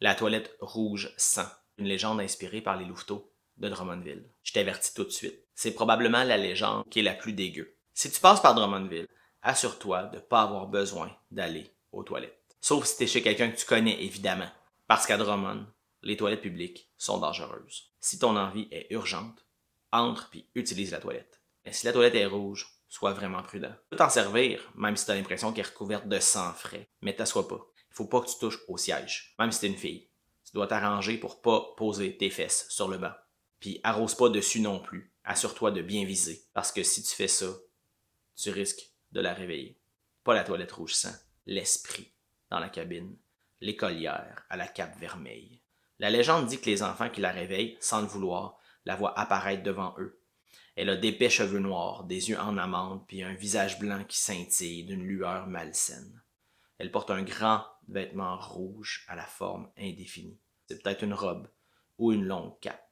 La toilette rouge sang, une légende inspirée par les louveteaux de Drummondville. Je t'avertis tout de suite, c'est probablement la légende qui est la plus dégueu. Si tu passes par Drummondville, assure-toi de ne pas avoir besoin d'aller aux toilettes. Sauf si tu es chez quelqu'un que tu connais, évidemment. Parce qu'à Drummond, les toilettes publiques sont dangereuses. Si ton envie est urgente, entre puis utilise la toilette. Mais si la toilette est rouge, sois vraiment prudent. Tu peux t'en servir, même si tu as l'impression qu'elle est recouverte de sang frais, mais t'assois pas. Il faut pas que tu touches au siège, même si t'es une fille. Tu dois t'arranger pour pas poser tes fesses sur le banc. Puis arrose pas dessus non plus. Assure-toi de bien viser, parce que si tu fais ça, tu risques de la réveiller. Pas la toilette rouge sang, l'esprit dans la cabine, l'écolière à la cape vermeille. La légende dit que les enfants qui la réveillent, sans le vouloir, la voient apparaître devant eux. Elle a d'épais cheveux noirs, des yeux en amande, puis un visage blanc qui scintille d'une lueur malsaine. Elle porte un grand vêtement rouge à la forme indéfinie. C'est peut-être une robe ou une longue cape.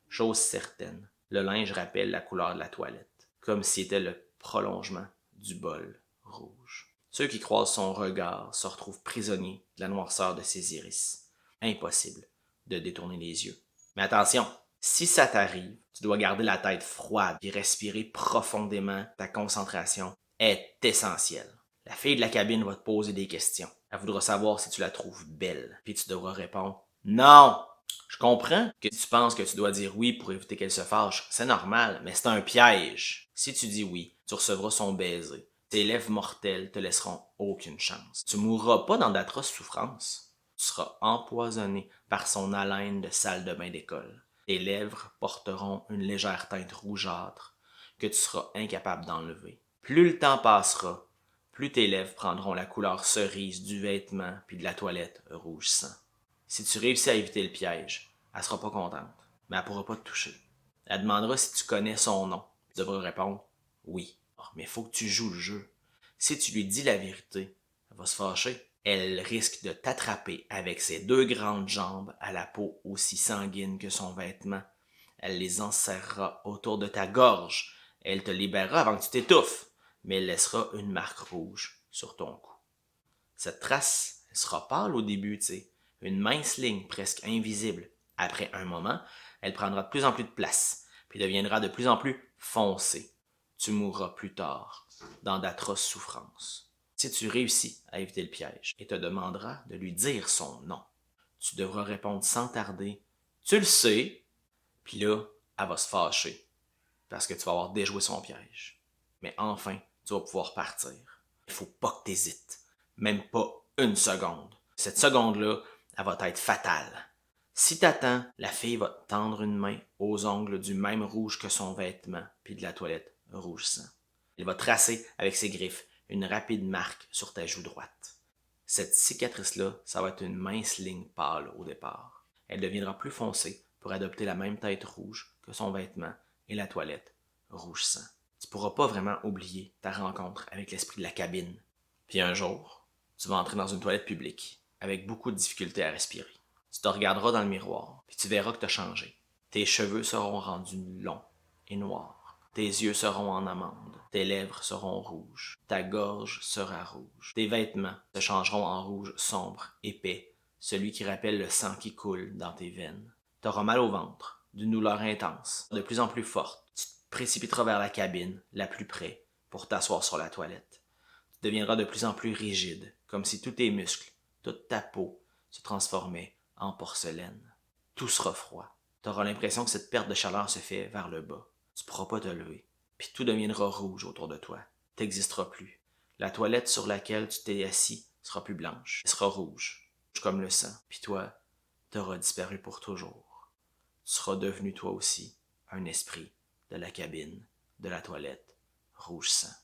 Chose certaine, le linge rappelle la couleur de la toilette, comme si c'était le prolongement du bol rouge. Ceux qui croisent son regard se retrouvent prisonniers de la noirceur de ses iris. Impossible de détourner les yeux. Mais attention, si ça t'arrive, tu dois garder la tête froide et respirer profondément. Ta concentration est essentielle. La fille de la cabine va te poser des questions. Elle voudra savoir si tu la trouves belle. Puis tu devras répondre « Non! » Je comprends que tu penses que tu dois dire oui pour éviter qu'elle se fâche. C'est normal, mais c'est un piège. Si tu dis oui, tu recevras son baiser. Tes lèvres mortelles te laisseront aucune chance. Tu mourras pas dans d'atroces souffrances. Tu seras empoisonné par son haleine de salle de bain d'école. Tes lèvres porteront une légère teinte rougeâtre que tu seras incapable d'enlever. Plus le temps passera, plus tes lèvres prendront la couleur cerise du vêtement puis de la toilette rouge sang. Si tu réussis à éviter le piège, elle sera pas contente, mais elle pourra pas te toucher. Elle demandera si tu connais son nom. Tu devras répondre oui. Oh, mais faut que tu joues le jeu. Si tu lui dis la vérité, elle va se fâcher. Elle risque de t'attraper avec ses deux grandes jambes à la peau aussi sanguine que son vêtement. Elle les enserrera autour de ta gorge. Elle te libérera avant que tu t'étouffes, mais elle laissera une marque rouge sur ton cou. Cette trace, elle sera pâle au début, tu sais, une mince ligne presque invisible. Après un moment, elle prendra de plus en plus de place, puis deviendra de plus en plus foncée. Tu mourras plus tard, dans d'atroces souffrances. Si tu réussis à éviter le piège, et te demandera de lui dire son nom, tu devras répondre sans tarder « Tu le sais », puis là, elle va se fâcher, parce que tu vas avoir déjoué son piège. Mais enfin, tu vas pouvoir partir. Il faut pas que t'hésites, même pas une seconde. Cette seconde-là, elle va être fatale. Si t'attends, la fille va te tendre une main aux ongles du même rouge que son vêtement, puis de la toilette rouge sang. Elle va tracer avec ses griffes une rapide marque sur ta joue droite. Cette cicatrice-là, ça va être une mince ligne pâle au départ. Elle deviendra plus foncée pour adopter la même tête rouge que son vêtement et la toilette rouge sang. Tu pourras pas vraiment oublier ta rencontre avec l'esprit de la cabine. Puis un jour, tu vas entrer dans une toilette publique avec beaucoup de difficultés à respirer. Tu te regarderas dans le miroir, puis tu verras que tu as changé. Tes cheveux seront rendus longs et noirs. Tes yeux seront en amande. Tes lèvres seront rouges. Ta gorge sera rouge. Tes vêtements se changeront en rouge sombre, épais, celui qui rappelle le sang qui coule dans tes veines. T'auras mal au ventre, d'une douleur intense, de plus en plus forte. Tu te précipiteras vers la cabine, la plus près, pour t'asseoir sur la toilette. Tu deviendras de plus en plus rigide, comme si tous tes muscles, toute ta peau, se transformaient en porcelaine. Tout sera froid. T'auras l'impression que cette perte de chaleur se fait vers le bas. Tu pourras pas te lever. Puis tout deviendra rouge autour de toi. T'existeras plus. La toilette sur laquelle tu t'es assis sera plus blanche. Elle sera rouge comme le sang. Puis toi, t'auras disparu pour toujours. Tu seras devenu toi aussi un esprit de la cabine, de la toilette, rouge sang.